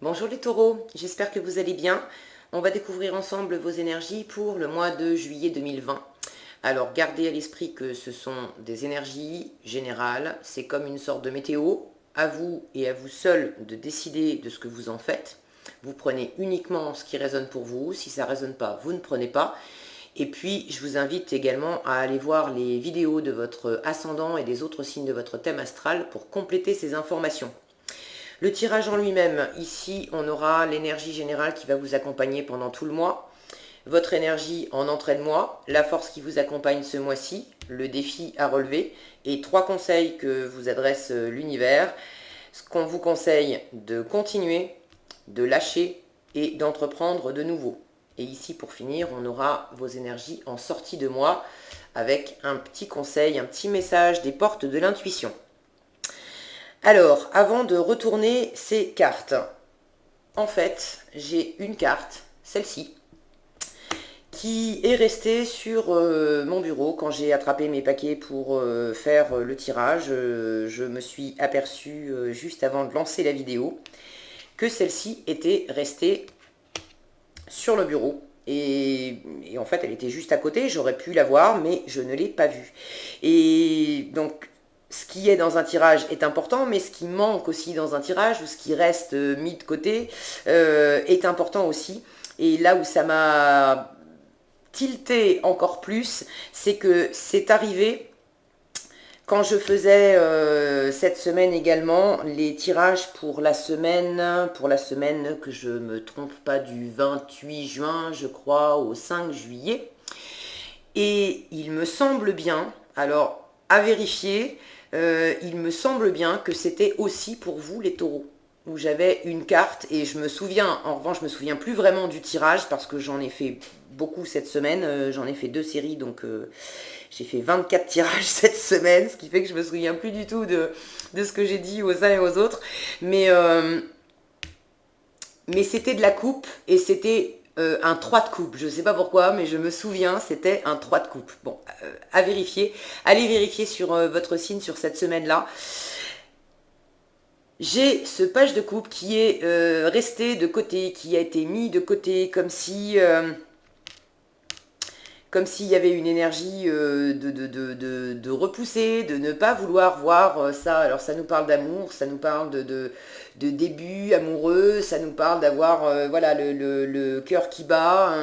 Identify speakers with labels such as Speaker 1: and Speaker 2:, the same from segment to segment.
Speaker 1: Bonjour les taureaux, j'espère que vous allez bien. On va découvrir ensemble vos énergies pour le mois de juillet 2020. Alors gardez à l'esprit que ce sont des énergies générales, c'est comme une sorte de météo. À vous et à vous seul de décider de ce que vous en faites. Vous prenez uniquement ce qui résonne pour vous, si ça ne résonne pas, vous ne prenez pas. Et puis je vous invite également à aller voir les vidéos de votre ascendant et des autres signes de votre thème astral pour compléter ces informations. Le tirage en lui-même, ici on aura l'énergie générale qui va vous accompagner pendant tout le mois, votre énergie en entrée de mois, la force qui vous accompagne ce mois-ci, le défi à relever et 3 conseils que vous adresse l'univers. Ce qu'on vous conseille de continuer, de lâcher et d'entreprendre de nouveau. Et ici pour finir, on aura vos énergies en sortie de mois avec un petit conseil, un petit message des portes de l'intuition. Alors, avant de retourner ces cartes, en fait, j'ai une carte, celle-ci, qui est restée sur mon bureau quand j'ai attrapé mes paquets pour faire le tirage. Je me suis aperçue juste avant de lancer la vidéo que celle-ci était restée sur le bureau. Et en fait, elle était juste à côté, j'aurais pu la voir, mais je ne l'ai pas vue. Et donc, ce qui est dans un tirage est important, mais ce qui manque aussi dans un tirage, ou ce qui reste mis de côté, est important aussi. Et là où ça m'a tilté encore plus, c'est que c'est arrivé quand je faisais cette semaine également les tirages pour la semaine que je me trompe pas du 28 juin, je crois, au 5 juillet. Et il me semble bien, alors à vérifier, il me semble bien que c'était aussi pour vous les taureaux, où j'avais une carte et je me souviens, en revanche je me souviens plus vraiment du tirage parce que j'en ai fait beaucoup cette semaine, j'en ai fait 2 séries, donc j'ai fait 24 tirages cette semaine, ce qui fait que je me souviens plus du tout de ce que j'ai dit aux uns et aux autres, mais c'était de la coupe et c'était un 3 de coupe. Je ne sais pas pourquoi, mais je me souviens, c'était un 3 de coupe. Bon, à vérifier. Allez vérifier sur votre signe sur cette semaine-là. J'ai ce page de coupe qui est resté de côté, qui a été mis de côté, comme si... comme s'il y avait une énergie de repousser, de ne pas vouloir voir ça. Alors ça nous parle d'amour, ça nous parle de début amoureux, ça nous parle d'avoir voilà, le cœur qui bat,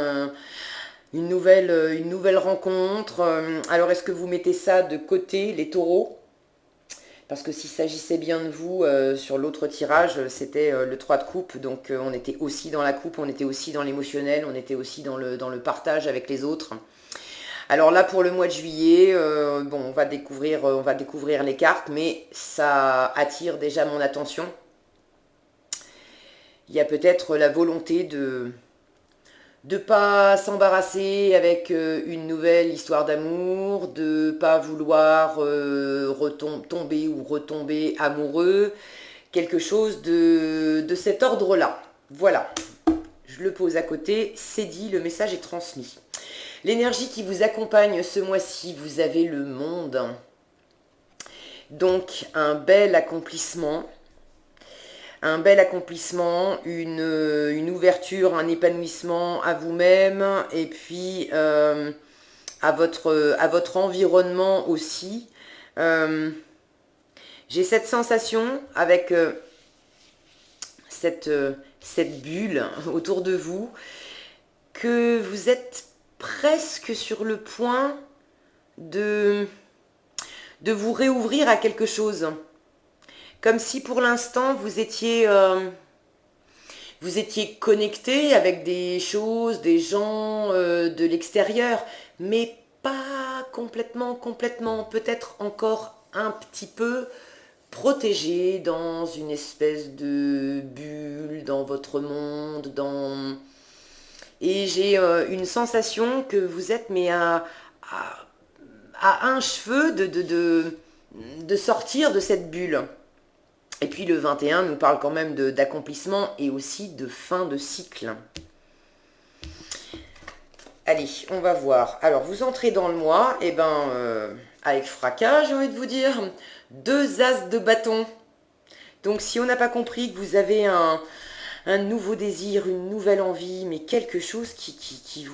Speaker 1: une nouvelle rencontre. Alors est-ce que vous mettez ça de côté, les taureaux? Parce que s'il s'agissait bien de vous, sur l'autre tirage, c'était le 3 de coupe, donc on était aussi dans la coupe, on était aussi dans l'émotionnel, on était aussi dans le partage avec les autres. Alors là, pour le mois de juillet, bon, on va découvrir les cartes, mais ça attire déjà mon attention. Il y a peut-être la volonté de pas s'embarrasser avec une nouvelle histoire d'amour, de pas vouloir tomber ou retomber amoureux, quelque chose de cet ordre-là. Voilà, je le pose à côté, c'est dit, le message est transmis. L'énergie qui vous accompagne ce mois-ci, vous avez le monde. Donc un bel accomplissement, une ouverture, un épanouissement à vous-même et puis à votre environnement aussi. J'ai cette sensation avec cette bulle autour de vous que vous êtes presque sur le point de vous réouvrir à quelque chose. Comme si pour l'instant vous étiez connecté avec des choses, des gens de l'extérieur, mais pas complètement, peut-être encore un petit peu protégé dans une espèce de bulle, dans votre monde, Et j'ai une sensation que vous êtes mais à un cheveu de sortir de cette bulle. Et puis le 21 nous parle quand même d'accomplissement et aussi de fin de cycle. Allez, on va voir. Alors, vous entrez dans le mois, et avec fracas, j'ai envie de vous dire, 2 as de bâton. Donc, si on n'a pas compris que vous avez un nouveau désir, une nouvelle envie, mais quelque chose qui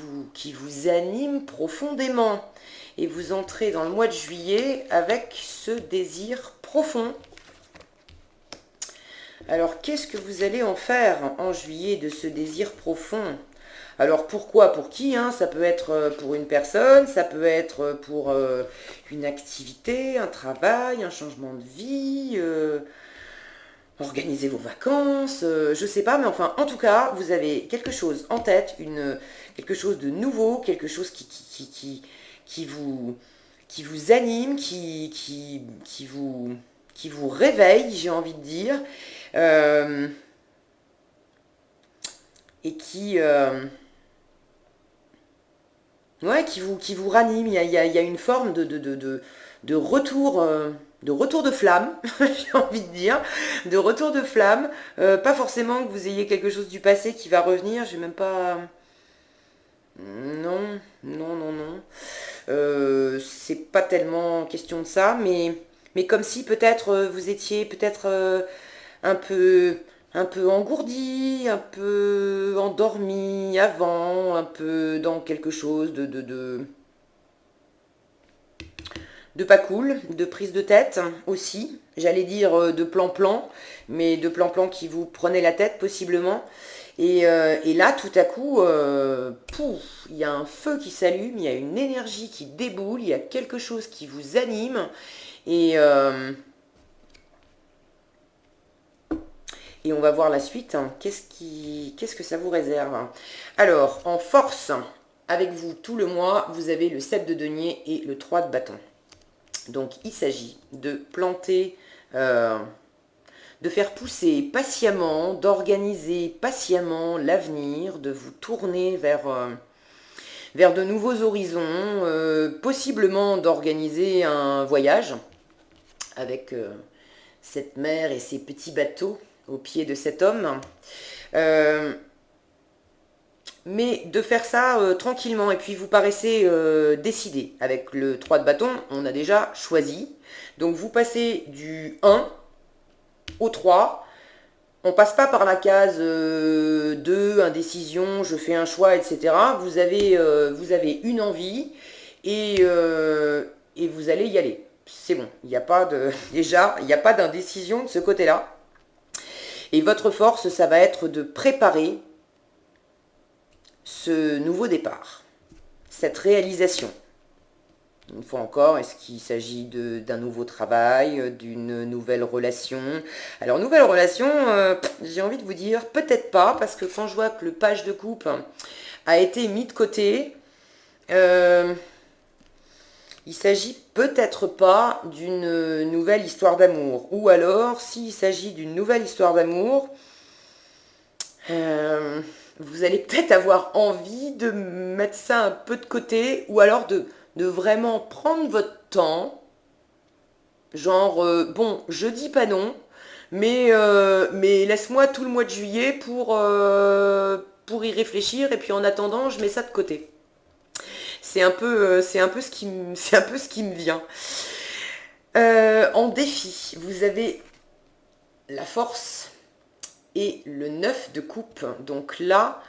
Speaker 1: vous anime profondément. Et vous entrez dans le mois de juillet avec ce désir profond. Alors, qu'est-ce que vous allez en faire en juillet de ce désir profond? Alors, pourquoi? Pour qui, hein? Ça peut être pour une personne, ça peut être pour une activité, un travail, un changement de vie, organiser vos vacances, je sais pas, mais enfin, en tout cas, vous avez quelque chose en tête, quelque chose de nouveau, quelque chose qui vous, qui vous anime, qui vous réveille, j'ai envie de dire, euh, et ouais, qui vous ranime. Il y a une forme de retour de flamme, j'ai envie de dire, de retour de flamme. Pas forcément que vous ayez quelque chose du passé qui va revenir, j'ai même pas... Non, non, non, non. C'est pas tellement question de ça, mais comme si peut-être vous étiez peut-être un peu, un peu engourdi, un peu endormi avant, un peu dans quelque chose de pas cool, de prise de tête aussi. J'allais dire de plan-plan, mais de plan-plan qui vous prenait la tête possiblement. Et là, tout à coup, pouf, il y a un feu qui s'allume, il y a une énergie qui déboule, il y a quelque chose qui vous anime. Et, euh, et on va voir la suite. Hein. Qu'est-ce que ça vous réserve? Alors, en force, avec vous tout le mois, vous avez le 7 de denier et le 3 de bâton. Donc, il s'agit de planter... de faire pousser patiemment, d'organiser patiemment l'avenir, de vous tourner vers de nouveaux horizons, possiblement d'organiser un voyage avec cette mer et ces petits bateaux au pied de cet homme. Euh, mais de faire ça tranquillement. Et puis vous paraissez décidé. Avec le 3 de bâton, on a déjà choisi. Donc vous passez du 1 au 3. On passe pas par la case 2, indécision, je fais un choix, etc. Vous avez une envie et vous allez y aller. C'est bon. Il n'y a pas de, déjà, il n'y a pas d'indécision de ce côté-là. Et votre force, ça va être de préparer ce nouveau départ, cette réalisation. Une fois encore, est-ce qu'il s'agit d'un nouveau travail, d'une nouvelle relation? Alors, nouvelle relation, j'ai envie de vous dire, peut-être pas, parce que quand je vois que le page de coupe a été mis de côté, il s'agit peut-être pas d'une nouvelle histoire d'amour. Ou alors, s'il s'agit d'une nouvelle histoire d'amour, vous allez peut-être avoir envie de mettre ça un peu de côté, ou alors de vraiment prendre votre temps, genre, bon, je dis pas non, mais laisse-moi tout le mois de juillet pour y réfléchir, et puis en attendant, je mets ça de côté. C'est un peu ce c'est un peu ce qui me vient. En défi, vous avez la force et le 9 de coupe. Donc là,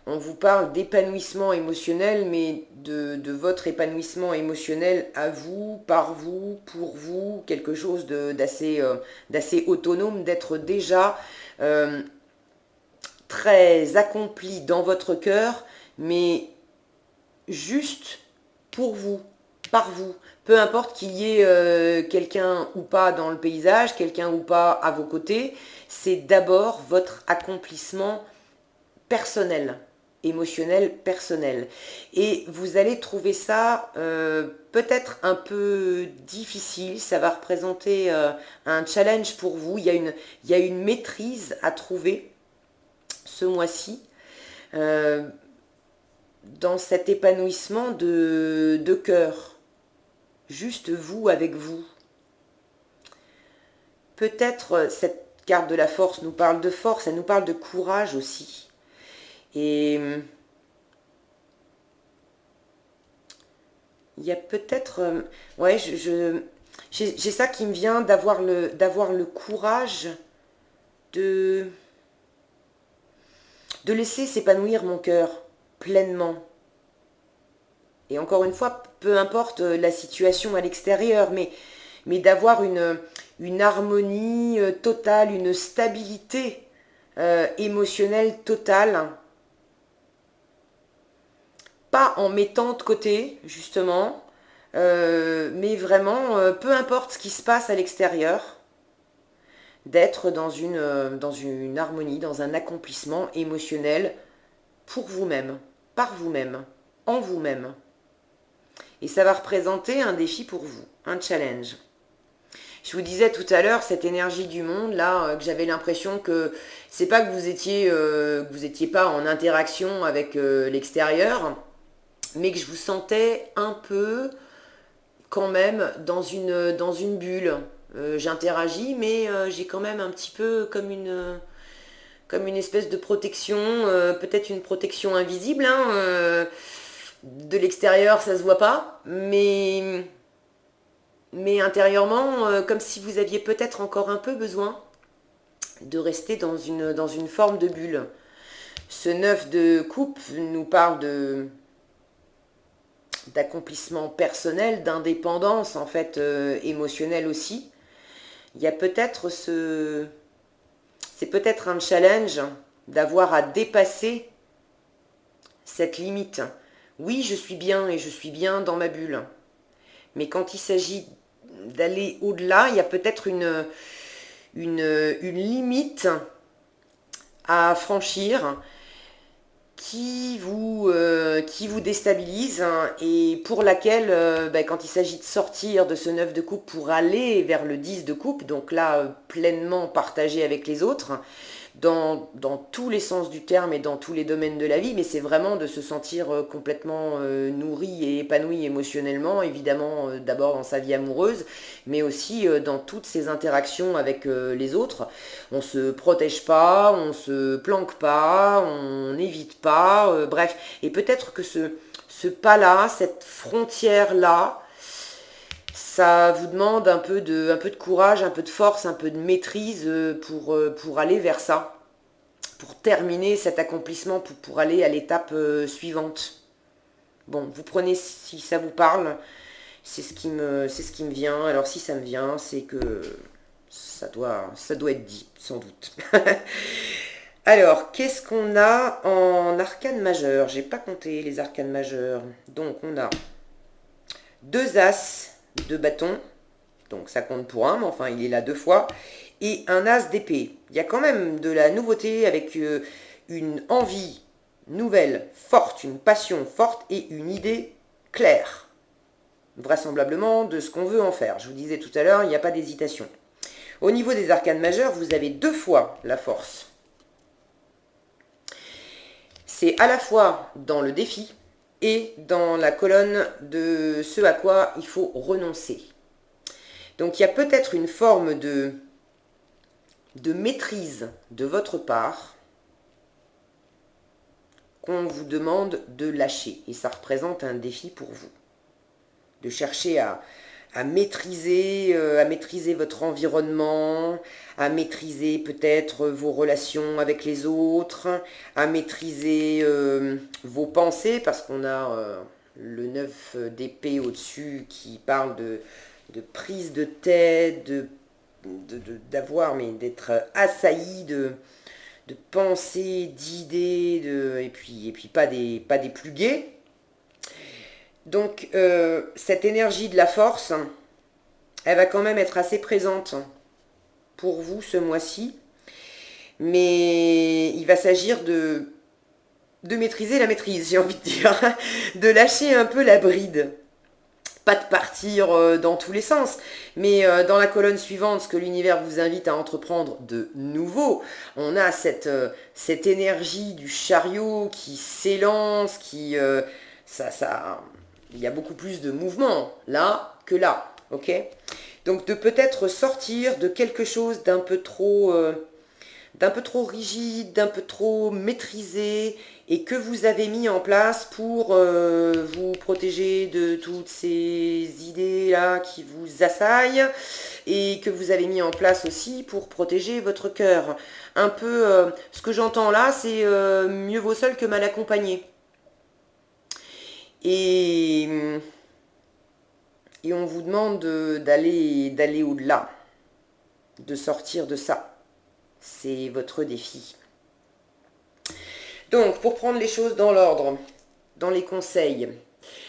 Speaker 1: on vous parle d'épanouissement émotionnel, mais de votre épanouissement émotionnel à vous, par vous, pour vous, quelque chose d'assez autonome, d'être déjà très accompli dans votre cœur, mais juste pour vous, par vous. Peu importe qu'il y ait quelqu'un ou pas dans le paysage, quelqu'un ou pas à vos côtés, c'est d'abord votre accomplissement personnel, émotionnel, personnel. Et vous allez trouver ça peut-être un peu difficile, ça va représenter un challenge pour vous, il y a une maîtrise à trouver ce mois-ci. Dans cet épanouissement de cœur, juste vous avec vous. Peut-être cette carte de la force nous parle de force, elle nous parle de courage aussi. Et il y a peut-être... ouais, j'ai ça qui me vient d'avoir le courage de de laisser s'épanouir mon cœur pleinement. Et encore une fois, peu importe la situation à l'extérieur, mais d'avoir une harmonie totale, une stabilité émotionnelle totale. Pas en mettant de côté, justement, mais vraiment, peu importe ce qui se passe à l'extérieur, d'être dans une harmonie, dans un accomplissement émotionnel pour vous-même, par vous-même, en vous-même. Et ça va représenter un défi pour vous, un challenge. Je vous disais tout à l'heure, cette énergie du monde, là, que j'avais l'impression que c'est pas que vous étiez pas en interaction avec l'extérieur, mais que je vous sentais un peu quand même dans une bulle. J'interagis, mais j'ai quand même un petit peu comme une espèce de protection, peut-être une protection invisible. Hein, de l'extérieur, ça se voit pas, mais intérieurement, comme si vous aviez peut-être encore un peu besoin de rester dans une forme de bulle. Ce 9 de coupe nous parle d'accomplissement personnel, d'indépendance en fait émotionnelle aussi. Il y a peut-être c'est peut-être un challenge d'avoir à dépasser cette limite. Oui, je suis bien et je suis bien dans ma bulle. Mais quand il s'agit d'aller au-delà, il y a peut-être une limite à franchir qui vous déstabilise et pour laquelle, quand il s'agit de sortir de ce 9 de coupe pour aller vers le 10 de coupe, donc là, pleinement partagé avec les autres, dans tous les sens du terme et dans tous les domaines de la vie, mais c'est vraiment de se sentir complètement nourri et épanoui émotionnellement, évidemment d'abord dans sa vie amoureuse, mais aussi dans toutes ses interactions avec les autres. On se protège pas, on se planque pas, on n'évite pas, bref. Et peut-être que ce pas-là, cette frontière-là, ça vous demande un peu de courage, un peu de force, un peu de maîtrise pour aller vers ça, pour terminer cet accomplissement, pour aller à l'étape suivante. Bon, vous prenez si ça vous parle, c'est ce qui me vient. Alors si ça me vient, c'est que ça doit être dit, sans doute. Alors, qu'est-ce qu'on a en arcane majeur? J'ai pas compté les arcanes majeures. Donc on a 2 as de bâton, donc ça compte pour un, mais enfin il est là 2 fois, et un as d'épée. Il y a quand même de la nouveauté avec une envie nouvelle, forte, une passion forte et une idée claire, vraisemblablement de ce qu'on veut en faire. Je vous disais tout à l'heure, il n'y a pas d'hésitation. Au niveau des arcanes majeures, vous avez 2 fois la force. C'est à la fois dans le défi et dans la colonne de ce à quoi il faut renoncer. Donc il y a peut-être une forme de maîtrise de votre part qu'on vous demande de lâcher. Et ça représente un défi pour vous. De chercher à maîtriser votre environnement, à maîtriser peut-être vos relations avec les autres, à maîtriser vos pensées, parce qu'on a le 9 d'épée au-dessus qui parle de prise de tête, d'être assailli de pensées, d'idées, et puis pas des plus gaies. Donc cette énergie de la force, elle va quand même être assez présente pour vous ce mois-ci, mais il va s'agir de maîtriser la maîtrise, j'ai envie de dire, de lâcher un peu la bride. Pas de partir dans tous les sens, mais dans la colonne suivante, ce que l'univers vous invite à entreprendre de nouveau, on a cette énergie du chariot qui s'élance, il y a beaucoup plus de mouvement là que là, ok? Donc de peut-être sortir de quelque chose d'un peu trop d'un peu trop rigide, d'un peu trop maîtrisé, et que vous avez mis en place pour vous protéger de toutes ces idées-là qui vous assaillent, et que vous avez mis en place aussi pour protéger votre cœur. Un peu, ce que j'entends là, c'est mieux vaut seul que mal accompagné. Et, et on vous demande d'aller au-delà, de sortir de ça. C'est votre défi. Donc, pour prendre les choses dans l'ordre, dans les conseils,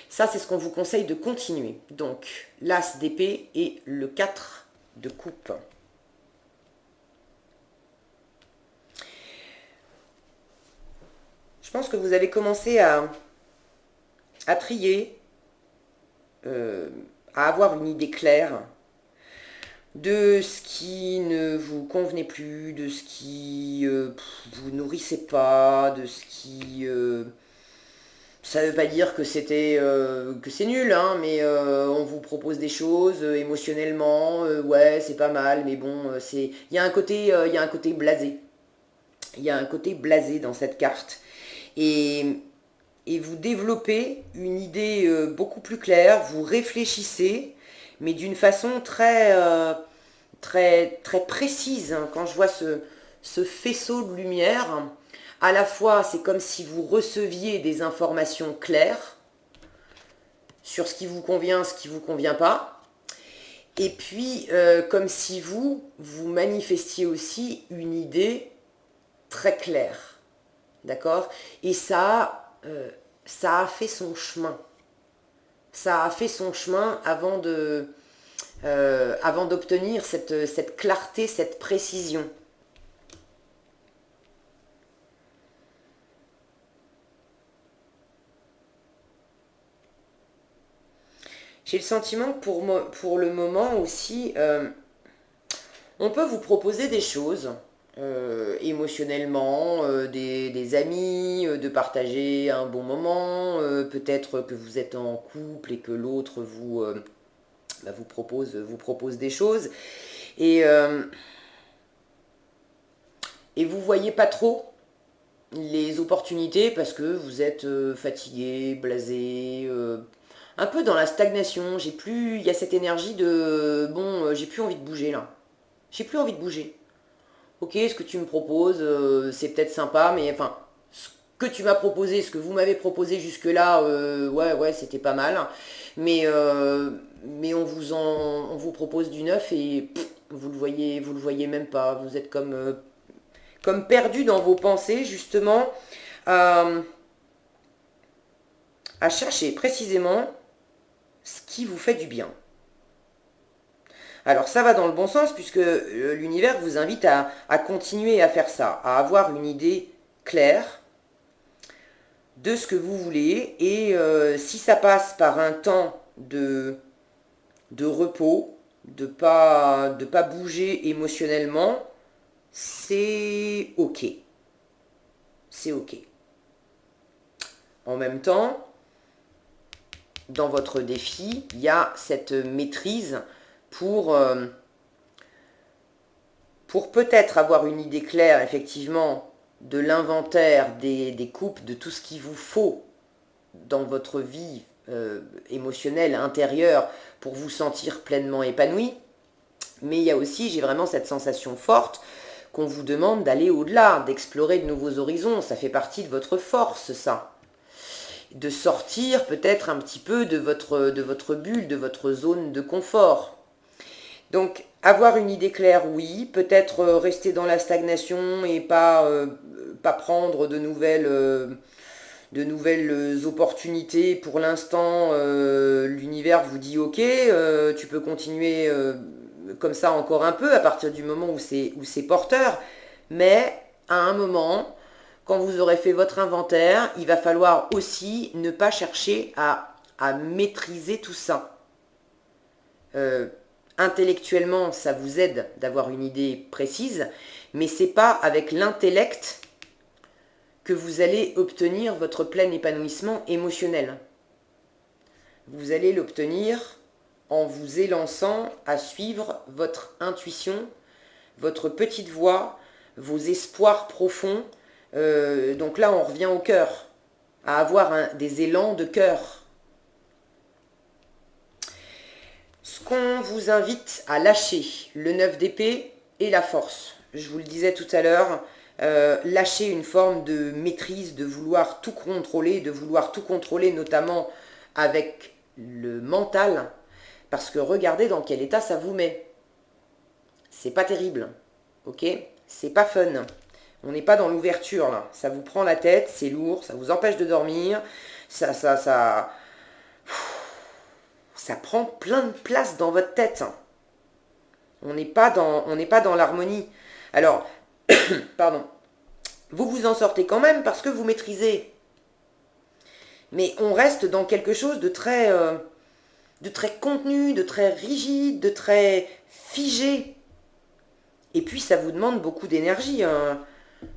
Speaker 1: ça c'est ce qu'on vous conseille de continuer. Donc, l'As d'épée et le 4 de coupe. Je pense que vous avez commencé à trier, à avoir une idée claire de ce qui ne vous convenait plus, de ce qui vous nourrissait pas, de ce qui... ça veut pas dire que que c'est nul, hein, mais on vous propose des choses émotionnellement, ouais, c'est pas mal, mais bon, c'est... il y a un côté blasé. Il y a un côté blasé dans cette carte. Et, et vous développez une idée beaucoup plus claire, vous réfléchissez, mais d'une façon très précise, hein. Quand je vois ce faisceau de lumière, à la fois c'est comme si vous receviez des informations claires sur ce qui vous convient, ce qui ne vous convient pas, et puis comme si vous manifestiez aussi une idée très claire, d'accord? Et ça a fait son chemin. Ça a fait son chemin avant d'obtenir cette clarté, cette précision. J'ai le sentiment que pour le moment aussi, on peut vous proposer des choses émotionnellement, des amis, de partager un bon moment, peut-être que vous êtes en couple et que l'autre vous propose des choses. Et, et vous voyez pas trop les opportunités parce que vous êtes fatigué, blasé, un peu dans la stagnation. Il y a cette énergie de bon, j'ai plus envie de bouger là. J'ai plus envie de bouger. Ok, ce que tu me proposes, c'est peut-être sympa, mais enfin, ce que tu m'as proposé, ce que vous m'avez proposé jusque-là, ouais, c'était pas mal. Mais on vous propose du neuf et vous le voyez même pas. Vous êtes comme perdu dans vos pensées, justement, à, à chercher précisément ce qui vous fait du bien. Alors ça va dans le bon sens puisque l'univers vous invite à continuer à faire ça, à avoir une idée claire de ce que vous voulez et si ça passe par un temps de repos, de pas bouger émotionnellement, c'est ok. C'est ok. En même temps, dans votre défi, il y a cette maîtrise pour peut-être avoir une idée claire, effectivement, de l'inventaire des coupes, de tout ce qu'il vous faut dans votre vie émotionnelle, intérieure, pour vous sentir pleinement épanoui. Mais il y a aussi, j'ai vraiment cette sensation forte qu'on vous demande d'aller au-delà, d'explorer de nouveaux horizons. Ça fait partie de votre force, ça. De sortir peut-être un petit peu de votre bulle, de votre zone de confort. Donc, avoir une idée claire, oui. Peut-être rester dans la stagnation et pas prendre de nouvelles opportunités. Pour l'instant, l'univers vous dit ok, tu peux continuer comme ça encore un peu à partir du moment où c'est porteur. Mais à un moment, quand vous aurez fait votre inventaire, il va falloir aussi ne pas chercher à maîtriser tout ça. Intellectuellement, ça vous aide d'avoir une idée précise, mais c'est pas avec l'intellect que vous allez obtenir votre plein épanouissement émotionnel. Vous allez l'obtenir en vous élançant à suivre votre intuition, votre petite voix, vos espoirs profonds. Donc là, on revient au cœur, à avoir des élans de cœur. Ce qu'on vous invite à lâcher, le 9 d'épée et la force. Je vous le disais tout à l'heure, lâcher une forme de maîtrise, de vouloir tout contrôler notamment avec le mental, parce que regardez dans quel état ça vous met. C'est pas terrible, ok? C'est pas fun. On n'est pas dans l'ouverture là. Ça vous prend la tête, c'est lourd, ça vous empêche de dormir, ça prend plein de place dans votre tête. On n'est pas dans l'harmonie. Alors, pardon. Vous vous en sortez quand même parce que vous maîtrisez. Mais on reste dans quelque chose de très contenu, de très rigide, de très figé. Et puis ça vous demande beaucoup d'énergie.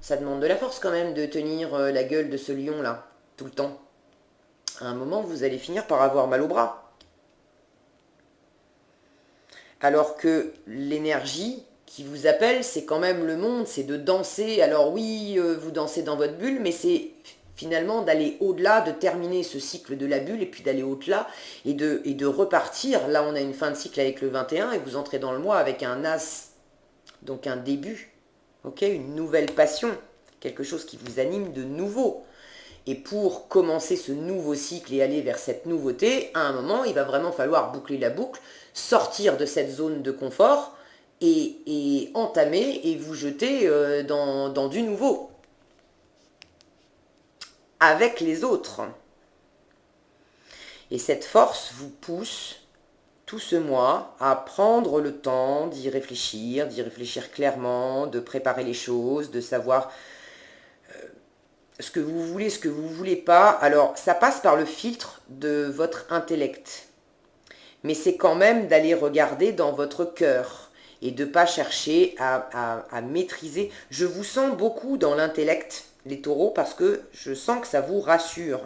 Speaker 1: Ça demande de la force quand même de tenir la gueule de ce lion-là, tout le temps. À un moment, vous allez finir par avoir mal au bras. Alors que l'énergie qui vous appelle, c'est quand même le monde, c'est de danser. Alors oui, vous dansez dans votre bulle, mais c'est finalement d'aller au-delà, de terminer ce cycle de la bulle, et puis d'aller au-delà, et de repartir. Là, on a une fin de cycle avec le 21, et vous entrez dans le mois avec un as, donc un début, ok, une nouvelle passion, quelque chose qui vous anime de nouveau. Et pour commencer ce nouveau cycle et aller vers cette nouveauté, à un moment, il va vraiment falloir boucler la boucle, sortir de cette zone de confort et entamer et vous jeter dans du nouveau. Avec les autres. Et cette force vous pousse tout ce mois à prendre le temps d'y réfléchir clairement, de préparer les choses, de savoir ce que vous voulez, ce que vous ne voulez pas. Alors, ça passe par le filtre de votre intellect. Mais c'est quand même d'aller regarder dans votre cœur et de ne pas chercher à maîtriser. Je vous sens beaucoup dans l'intellect, les taureaux, parce que je sens que ça vous rassure.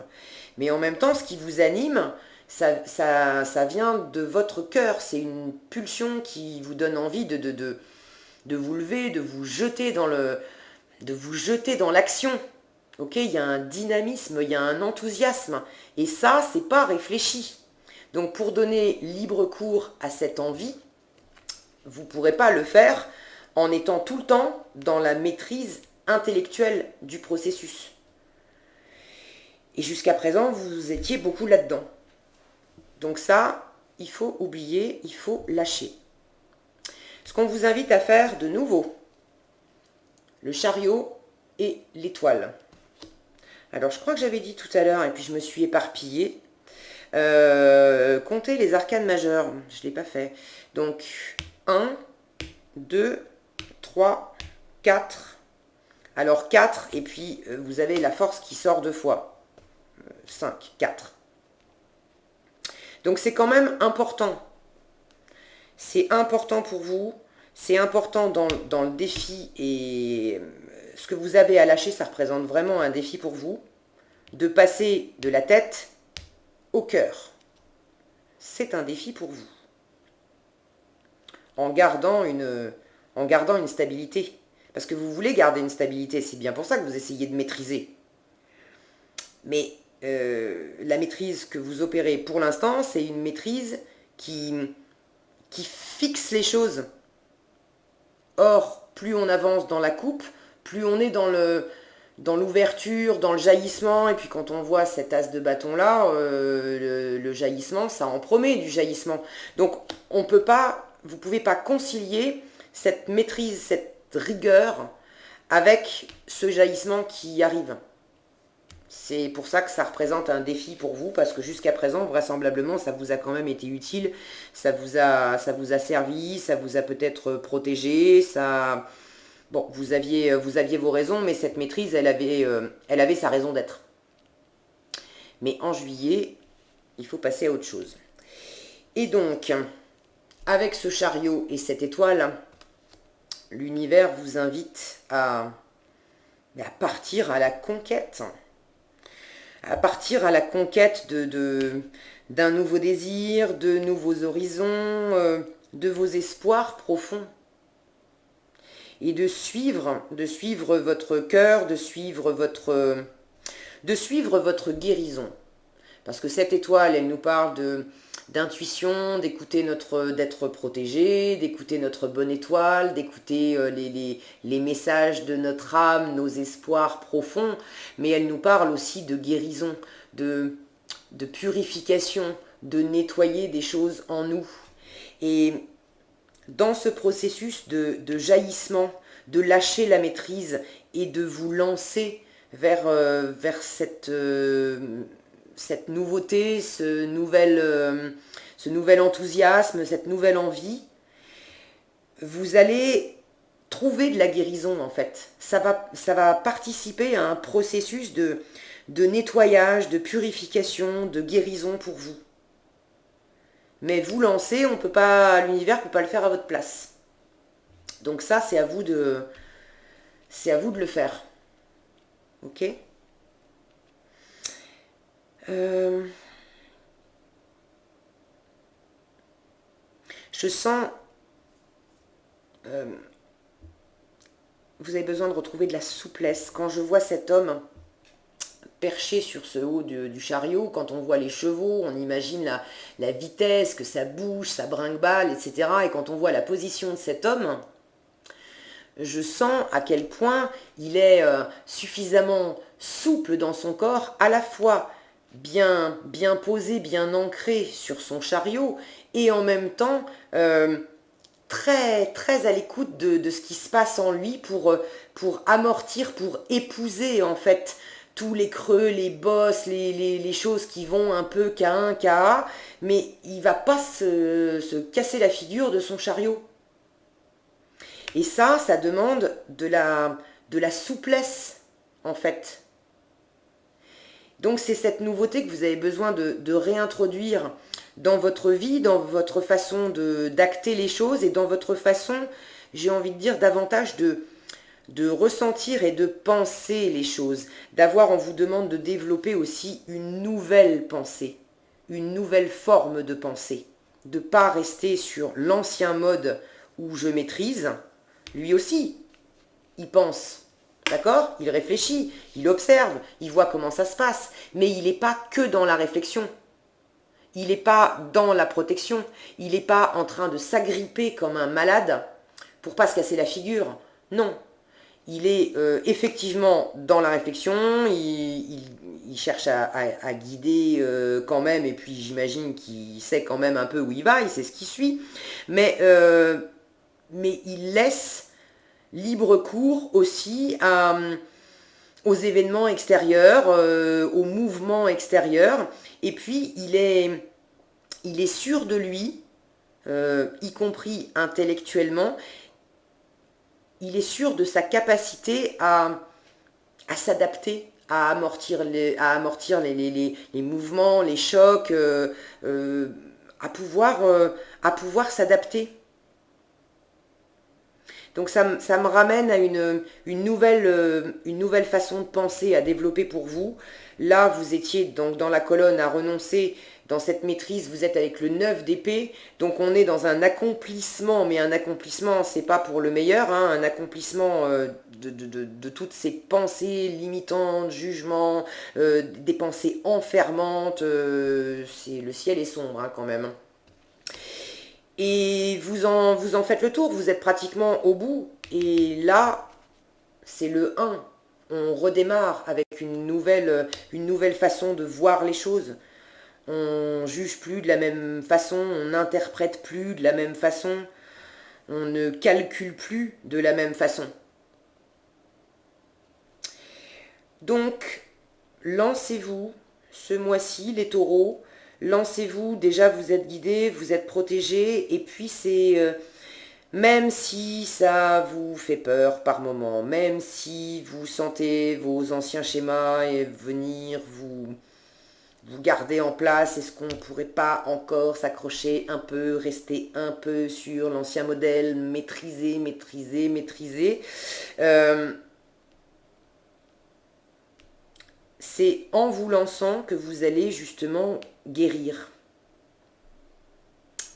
Speaker 1: Mais en même temps, ce qui vous anime, ça vient de votre cœur. C'est une pulsion qui vous donne envie de vous lever, de vous jeter dans l'action. Ok, il y a un dynamisme, il y a un enthousiasme. Et ça, c'est pas réfléchi. Donc pour donner libre cours à cette envie, vous ne pourrez pas le faire en étant tout le temps dans la maîtrise intellectuelle du processus. Et jusqu'à présent, vous étiez beaucoup là-dedans. Donc ça, il faut oublier, il faut lâcher. Ce qu'on vous invite à faire de nouveau, le chariot et l'étoile. Alors je crois que j'avais dit tout à l'heure, et puis je me suis éparpillée, comptez les arcanes majeures, je ne l'ai pas fait. Donc 1, 2, 3, 4. Alors 4, et puis vous avez la force qui sort 2 fois. 5, 4. Donc c'est quand même important. C'est important pour vous, c'est important dans le défi, et ce que vous avez à lâcher, ça représente vraiment un défi pour vous, de passer de la tête au cœur. C'est un défi pour vous. En gardant une stabilité. Parce que vous voulez garder une stabilité, c'est bien pour ça que vous essayez de maîtriser. Mais la maîtrise que vous opérez pour l'instant, c'est une maîtrise qui fixe les choses. Or, plus on avance dans la coupe, plus on est dans l'ouverture, dans le jaillissement, et puis quand on voit cet as de bâton là, le jaillissement, ça en promet du jaillissement. Donc vous ne pouvez pas concilier cette maîtrise, cette rigueur avec ce jaillissement qui arrive. C'est pour ça que ça représente un défi pour vous, parce que jusqu'à présent, vraisemblablement, ça vous a quand même été utile, ça vous a servi, ça vous a peut-être protégé, ça... Bon, vous aviez vos raisons, mais cette maîtrise, elle avait sa raison d'être. Mais en juillet, il faut passer à autre chose. Et donc, avec ce chariot et cette étoile, l'univers vous invite à partir à la conquête. À partir à la conquête d'un nouveau désir, de nouveaux horizons, de vos espoirs profonds. et de suivre votre cœur, de suivre votre guérison. Parce que cette étoile, elle nous parle d'intuition, d'être protégé, d'écouter notre bonne étoile, d'écouter les messages de notre âme, nos espoirs profonds, mais elle nous parle aussi de guérison, de purification, de nettoyer des choses en nous. Et dans ce processus de jaillissement, de lâcher la maîtrise et de vous lancer vers cette nouveauté, ce nouvel enthousiasme, cette nouvelle envie, vous allez trouver de la guérison en fait. Ça va participer à un processus de nettoyage, de purification, de guérison pour vous. Mais vous lancer, l'univers ne peut pas le faire à votre place. Donc ça, c'est à vous de le faire. Ok ? Je sens... vous avez besoin de retrouver de la souplesse. Quand je vois cet homme perché sur ce haut du chariot, quand on voit les chevaux, on imagine la vitesse, que ça bouge, ça brinque-balle, etc. Et quand on voit la position de cet homme, je sens à quel point il est suffisamment souple dans son corps, à la fois bien posé, bien ancré sur son chariot, et en même temps très, très à l'écoute de ce qui se passe en lui pour amortir, pour épouser en fait tous les creux, les bosses, les choses qui vont un peu K1, KA, mais il va pas se casser la figure de son chariot. Et ça demande de la souplesse, en fait. Donc c'est cette nouveauté que vous avez besoin de réintroduire dans votre vie, dans votre façon d'acter les choses et dans votre façon, j'ai envie de dire, davantage de ressentir et de penser les choses. On vous demande de développer aussi une nouvelle pensée, une nouvelle forme de pensée. De ne pas rester sur l'ancien mode où je maîtrise. Lui aussi, il pense, d'accord ? Il réfléchit, il observe, il voit comment ça se passe. Mais il n'est pas que dans la réflexion. Il n'est pas dans la protection. Il n'est pas en train de s'agripper comme un malade pour pas se casser la figure. Non. Il est effectivement dans la réflexion, il cherche à guider quand même, et puis j'imagine qu'il sait quand même un peu où il va, il sait ce qui suit, mais il laisse libre cours aussi aux événements extérieurs, aux mouvements extérieurs, et puis il est sûr de lui, y compris intellectuellement. Il est sûr de sa capacité à s'adapter, à amortir les mouvements, les chocs, à pouvoir s'adapter. Donc ça me ramène à une nouvelle façon de penser à développer pour vous. Là, vous étiez donc dans la colonne à renoncer. Dans cette maîtrise, vous êtes avec le 9 d'épée, donc on est dans un accomplissement, mais un accomplissement, c'est pas pour le meilleur, hein, un accomplissement de toutes ces pensées limitantes, jugements, des pensées enfermantes, le ciel est sombre hein, quand même. Et vous en faites le tour, vous êtes pratiquement au bout, et là, c'est le 1. On redémarre avec une nouvelle façon de voir les choses. On juge plus de la même façon, on n'interprète plus de la même façon, on ne calcule plus de la même façon. Donc, lancez-vous ce mois-ci, les taureaux, lancez-vous, déjà vous êtes guidés, vous êtes protégés, et puis c'est... même si ça vous fait peur par moment, même si vous sentez vos anciens schémas et venir vous garder en place, est-ce qu'on ne pourrait pas encore s'accrocher un peu, rester un peu sur l'ancien modèle, maîtriser. C'est en vous lançant que vous allez justement guérir,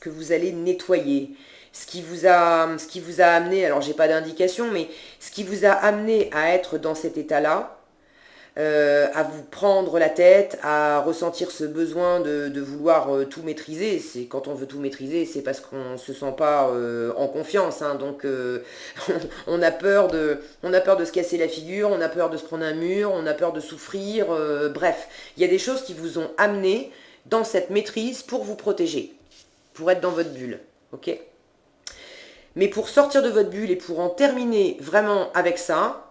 Speaker 1: que vous allez nettoyer. ce qui vous a amené, alors j'ai pas d'indication, mais ce qui vous a amené à être dans cet état-là, à vous prendre la tête, à ressentir ce besoin de vouloir tout maîtriser. C'est quand on veut tout maîtriser, c'est parce qu'on ne se sent pas en confiance, hein. Donc on a peur de se casser la figure, on a peur de se prendre un mur, on a peur de souffrir. Bref, il y a des choses qui vous ont amené dans cette maîtrise pour vous protéger, pour être dans votre bulle, ok? Mais pour sortir de votre bulle et pour en terminer vraiment avec ça,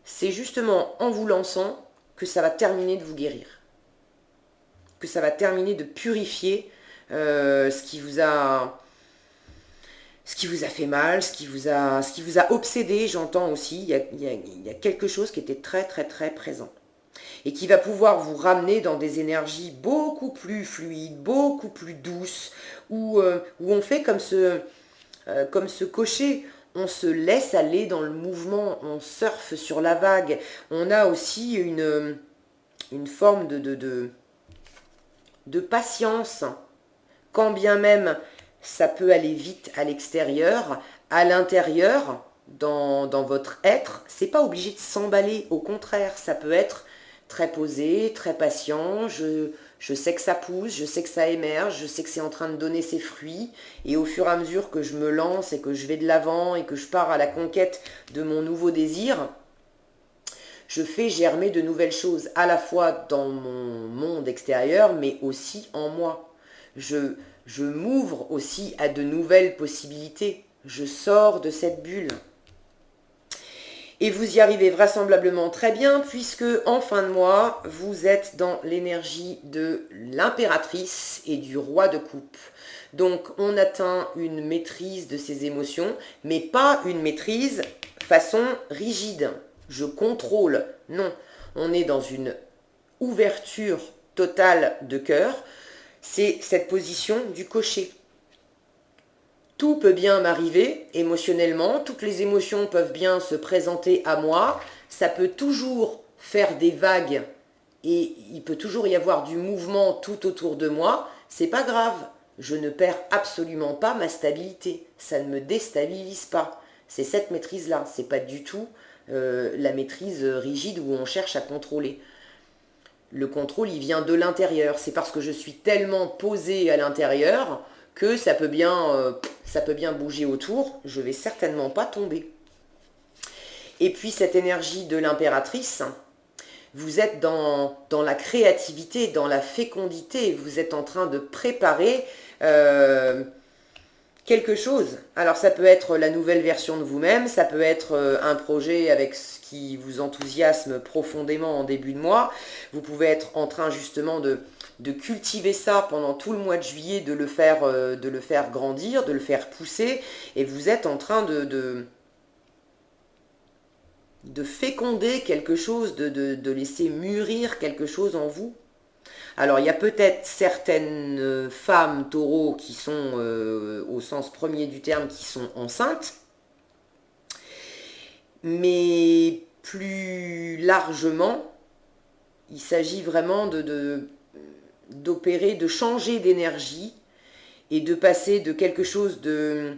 Speaker 1: c'est justement en vous lançant que ça va terminer de vous guérir. Que ça va terminer de purifier ce qui vous a fait mal, ce qui vous a obsédé, j'entends aussi. Il y a quelque chose qui était très très très présent. Et qui va pouvoir vous ramener dans des énergies beaucoup plus fluides, beaucoup plus douces, où on fait comme ce cocher. On se laisse aller dans le mouvement, on surfe sur la vague. On a aussi une forme de patience, quand bien même ça peut aller vite à l'extérieur, à l'intérieur, dans votre être, c'est pas obligé de s'emballer, au contraire, ça peut être très posé, très patient, je sais que ça pousse, je sais que ça émerge, je sais que c'est en train de donner ses fruits, et au fur et à mesure que je me lance et que je vais de l'avant et que je pars à la conquête de mon nouveau désir, je fais germer de nouvelles choses, à la fois dans mon monde extérieur, mais aussi en moi. Je m'ouvre aussi à de nouvelles possibilités, je sors de cette bulle. Et vous y arrivez vraisemblablement très bien puisque en fin de mois, vous êtes dans l'énergie de l'impératrice et du roi de coupe. Donc on atteint une maîtrise de ses émotions, mais pas une maîtrise façon rigide. Je contrôle. Non, on est dans une ouverture totale de cœur. C'est cette position du cocher. Tout peut bien m'arriver émotionnellement, toutes les émotions peuvent bien se présenter à moi, ça peut toujours faire des vagues et il peut toujours y avoir du mouvement tout autour de moi, c'est pas grave, je ne perds absolument pas ma stabilité, ça ne me déstabilise pas. C'est cette maîtrise-là, c'est pas du tout la maîtrise rigide où on cherche à contrôler. Le contrôle, il vient de l'intérieur, c'est parce que je suis tellement posée à l'intérieur que ça peut bien bouger autour, je ne vais certainement pas tomber. Et puis cette énergie de l'impératrice, vous êtes dans la créativité, dans la fécondité, vous êtes en train de préparer quelque chose. Alors ça peut être la nouvelle version de vous-même, ça peut être un projet avec ce qui vous enthousiasme profondément en début de mois. Vous pouvez être en train justement de cultiver ça pendant tout le mois de juillet, de le faire grandir, de le faire pousser, et vous êtes en train de féconder quelque chose, de laisser mûrir quelque chose en vous. Alors il y a peut-être certaines femmes taureaux qui sont, au sens premier du terme, qui sont enceintes, mais plus largement, il s'agit vraiment d'opérer, de changer d'énergie et de passer de quelque chose de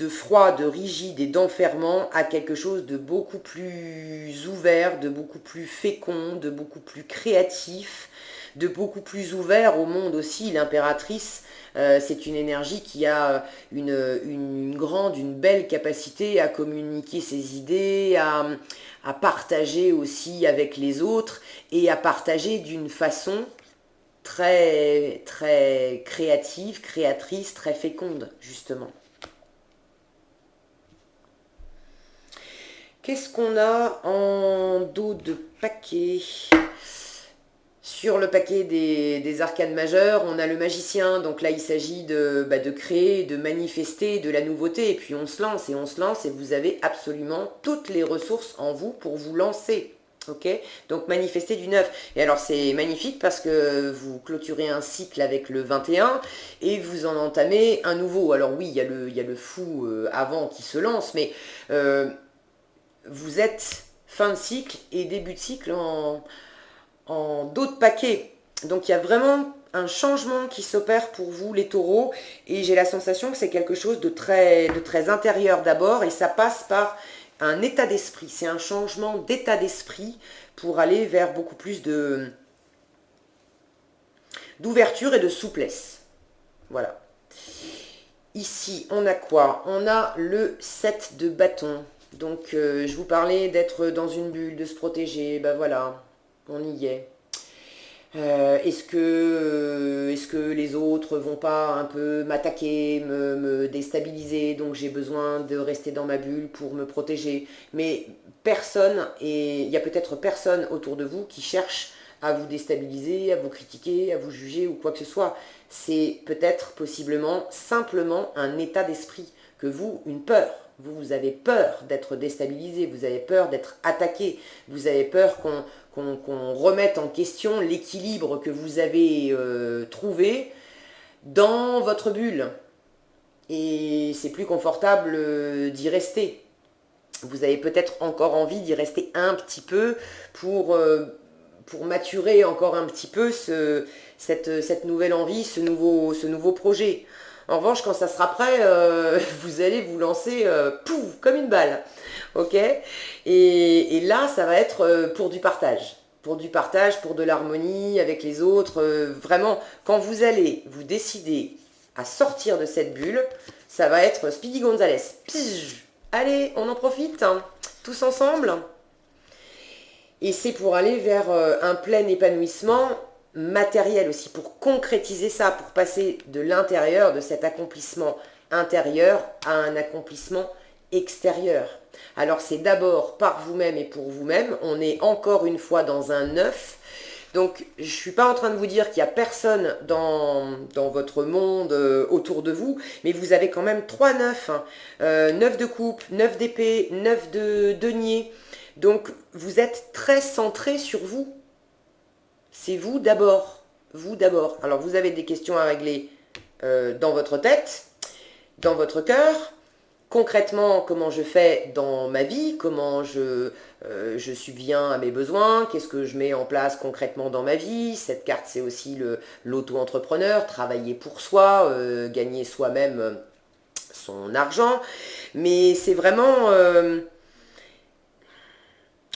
Speaker 1: froid, de rigide et d'enfermant à quelque chose de beaucoup plus ouvert, de beaucoup plus fécond, de beaucoup plus créatif, de beaucoup plus ouvert au monde aussi. L'impératrice, c'est une énergie qui a une grande, une belle capacité à communiquer ses idées, à partager aussi avec les autres et à partager d'une façon très, très créative, créatrice, très féconde, justement. Qu'est-ce qu'on a en dos de paquet? Sur le paquet des arcanes majeures, on a le magicien, donc là il s'agit de créer, de manifester de la nouveauté, et puis on se lance, et vous avez absolument toutes les ressources en vous pour vous lancer. Ok, donc manifester du neuf. Et alors c'est magnifique parce que vous clôturez un cycle avec le 21 et vous en entamez un nouveau. Alors oui, il y a le fou avant qui se lance, mais vous êtes fin de cycle et début de cycle en d'autres paquets. Donc il y a vraiment un changement qui s'opère pour vous, les taureaux, et j'ai la sensation que c'est quelque chose de très intérieur d'abord, et ça passe par un état d'esprit. C'est un changement d'état d'esprit pour aller vers beaucoup plus d'ouverture et de souplesse. Voilà. Ici, on a quoi? On a le 7 de bâton. Donc, je vous parlais d'être dans une bulle, de se protéger. Ben voilà, on y est. Est-ce que les autres vont pas un peu m'attaquer, me déstabiliser, donc j'ai besoin de rester dans ma bulle pour me protéger. Mais personne, et il y a peut-être personne autour de vous qui cherche à vous déstabiliser, à vous critiquer, à vous juger ou quoi que ce soit. C'est peut-être possiblement simplement un état d'esprit que vous, une peur. Vous avez peur d'être déstabilisé, vous avez peur d'être attaqué, vous avez peur qu'on remette en question l'équilibre que vous avez trouvé dans votre bulle. Et c'est plus confortable d'y rester. Vous avez peut-être encore envie d'y rester un petit peu pour maturer encore un petit peu cette nouvelle envie, ce nouveau projet. En revanche, quand ça sera prêt, vous allez vous lancer pouf, comme une balle. Ok? Et là, ça va être pour du partage. Pour du partage, pour de l'harmonie avec les autres. Vraiment, quand vous allez vous décider à sortir de cette bulle, ça va être Speedy Gonzales. Allez, on en profite, hein, tous ensemble. Et c'est pour aller vers un plein épanouissement matériel aussi, pour concrétiser ça, pour passer de l'intérieur, de cet accomplissement intérieur à un accomplissement extérieur. Alors c'est d'abord par vous-même et pour vous-même, on est encore une fois dans un 9. Donc je ne suis pas en train de vous dire qu'il n'y a personne dans votre monde autour de vous, mais vous avez quand même 3 9, hein. 9 de coupe, 9 d'épée, 9 de denier. Donc vous êtes très centré sur vous. C'est vous d'abord. Vous d'abord. Alors vous avez des questions à régler dans votre tête, dans votre cœur. Concrètement, comment je fais dans ma vie, comment je subviens à mes besoins, qu'est-ce que je mets en place concrètement dans ma vie. Cette carte, c'est aussi l'auto-entrepreneur, travailler pour soi, gagner soi-même son argent. Mais c'est vraiment...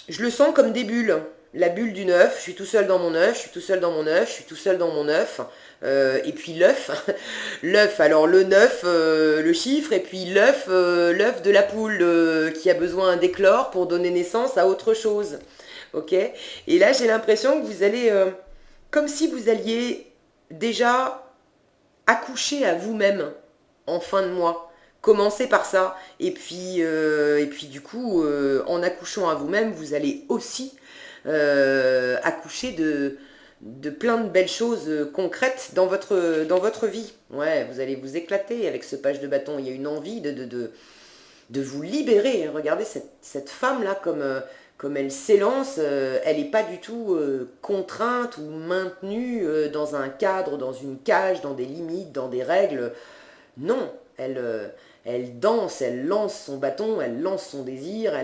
Speaker 1: je le sens comme des bulles. La bulle du 9, je suis tout seul dans mon œuf, je suis tout seul dans mon œuf, je suis tout seul dans mon œuf. Et puis l'œuf, l'œuf, alors le 9, le chiffre, et puis l'œuf de la poule qui a besoin d'éclore pour donner naissance à autre chose. Ok? Et là, j'ai l'impression que vous allez, comme si vous alliez déjà accoucher à vous-même en fin de mois. Commencez par ça. Et puis du coup, en accouchant à vous-même, vous allez aussi accoucher de plein de belles choses concrètes dans votre vie. Ouais, vous allez vous éclater avec ce page de bâton. Il y a une envie de vous libérer. Regardez cette femme-là comme elle s'élance. Elle n'est pas du tout contrainte ou maintenue dans un cadre, dans une cage, dans des limites, dans des règles. Non, elle danse, elle lance son bâton, elle lance son désir,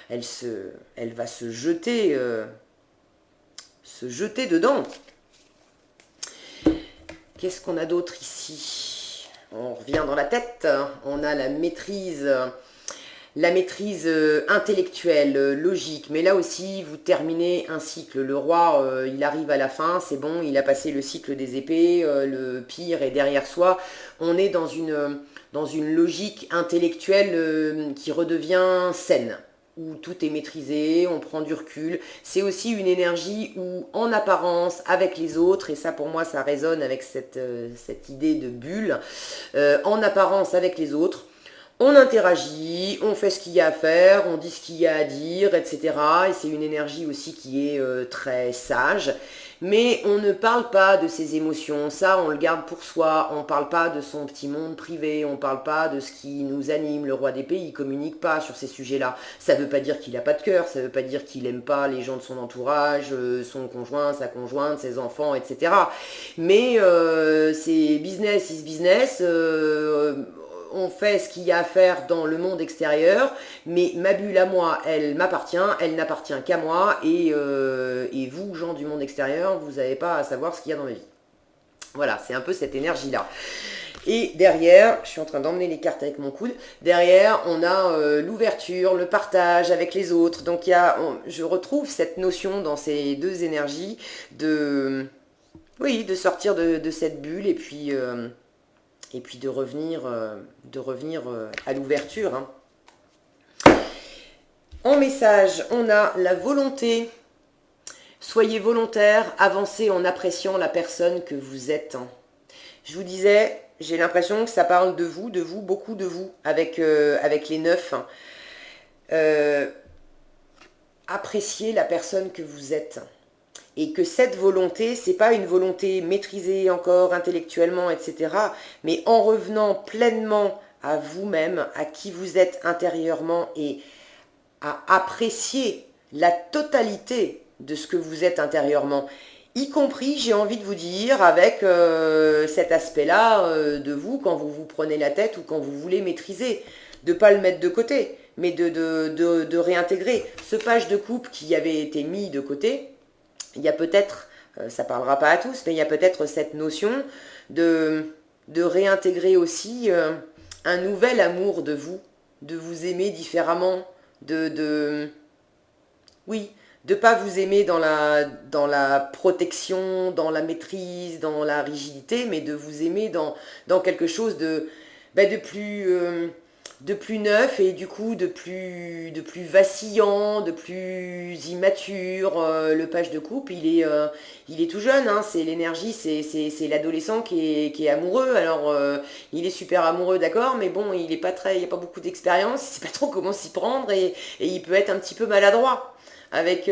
Speaker 1: elle va se jeter dedans. Qu'est-ce qu'on a d'autre ici? On revient dans la tête, on a la maîtrise intellectuelle, logique, mais là aussi vous terminez un cycle. Le roi, il arrive à la fin, c'est bon, il a passé le cycle des épées, le pire est derrière soi. On est dans une logique intellectuelle qui redevient saine, où tout est maîtrisé, on prend du recul. C'est aussi une énergie où, en apparence, avec les autres, et ça pour moi ça résonne avec cette idée de bulle, en apparence avec les autres, on interagit, on fait ce qu'il y a à faire, on dit ce qu'il y a à dire, etc. Et c'est une énergie aussi qui est très sage. Mais on ne parle pas de ses émotions, ça on le garde pour soi, on ne parle pas de son petit monde privé, on ne parle pas de ce qui nous anime. Le roi d'épée, il ne communique pas sur ces sujets-là. Ça ne veut pas dire qu'il n'a pas de cœur, ça ne veut pas dire qu'il n'aime pas les gens de son entourage, son conjoint, sa conjointe, ses enfants, etc. Mais c'est business is business, on fait ce qu'il y a à faire dans le monde extérieur, mais ma bulle à moi, elle m'appartient, elle n'appartient qu'à moi, et vous, gens du monde extérieur, vous n'avez pas à savoir ce qu'il y a dans ma vie. Voilà, c'est un peu cette énergie-là. Et derrière, je suis en train d'emmener les cartes avec mon coude, derrière on a l'ouverture, le partage avec les autres. Donc je retrouve cette notion dans ces deux énergies de, oui, de sortir de cette bulle et puis de revenir à l'ouverture. Hein. En message, on a la volonté. Soyez volontaire, avancez en appréciant la personne que vous êtes. Je vous disais, j'ai l'impression que ça parle de vous, beaucoup de vous, avec les 9. Appréciez la personne que vous êtes. Et que cette volonté, c'est pas une volonté maîtrisée encore intellectuellement, etc. Mais en revenant pleinement à vous-même, à qui vous êtes intérieurement et à apprécier la totalité de ce que vous êtes intérieurement. Y compris, j'ai envie de vous dire, avec cet aspect-là de vous, quand vous vous prenez la tête ou quand vous voulez maîtriser. De ne pas le mettre de côté, mais de réintégrer. Ce page de coupe qui avait été mis de côté, il y a peut-être, ça ne parlera pas à tous, mais il y a peut-être cette notion de réintégrer aussi un nouvel amour de vous aimer différemment, oui, de pas vous aimer dans la protection, dans la maîtrise, dans la rigidité, mais de vous aimer dans quelque chose de plus neuf et du coup de plus vacillant, de plus immature. Le page de coupe, il est tout jeune, hein, c'est l'énergie, c'est l'adolescent qui est amoureux. Alors il est super amoureux, d'accord, mais bon, il n'y a pas beaucoup d'expérience, il sait pas trop comment s'y prendre et il peut être un petit peu maladroit avec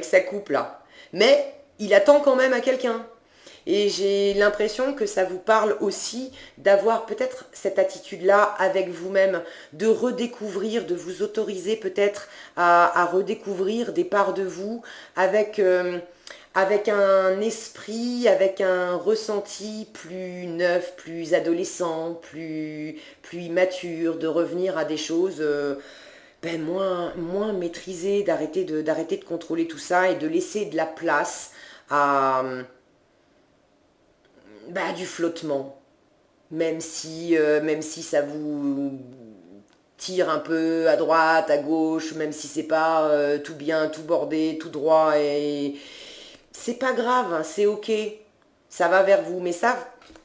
Speaker 1: sa coupe là. Mais il attend quand même à quelqu'un. Et j'ai l'impression que ça vous parle aussi d'avoir peut-être cette attitude-là avec vous-même, de redécouvrir, de vous autoriser peut-être à redécouvrir des parts de vous avec un esprit, avec un ressenti plus neuf, plus adolescent, plus immature, de revenir à des choses moins maîtrisées, d'arrêter de contrôler tout ça et de laisser de la place à du flottement, même si ça vous tire un peu à droite, à gauche, même si c'est pas tout bien, tout bordé, tout droit, et c'est pas grave, hein, c'est ok, ça va vers vous, mais ça,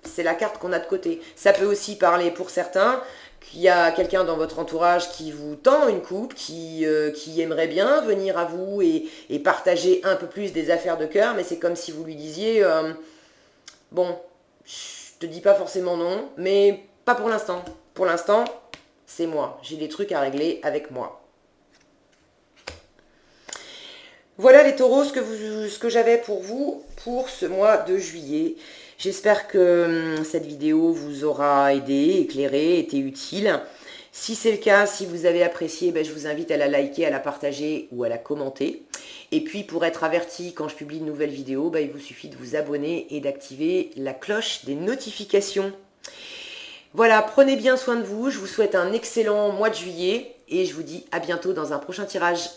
Speaker 1: c'est la carte qu'on a de côté. Ça peut aussi parler pour certains qu'il y a quelqu'un dans votre entourage qui vous tend une coupe, qui aimerait bien venir à vous et partager un peu plus des affaires de cœur, mais c'est comme si vous lui disiez bon, je te dis pas forcément non, mais pas pour l'instant. Pour l'instant, c'est moi. J'ai des trucs à régler avec moi. Voilà les taureaux, ce que j'avais pour vous pour ce mois de juillet. J'espère que cette vidéo vous aura aidé, éclairé, été utile. Si c'est le cas, si vous avez apprécié, je vous invite à la liker, à la partager ou à la commenter. Et puis pour être averti quand je publie de nouvelles vidéos, il vous suffit de vous abonner et d'activer la cloche des notifications. Voilà, prenez bien soin de vous, je vous souhaite un excellent mois de juillet et je vous dis à bientôt dans un prochain tirage.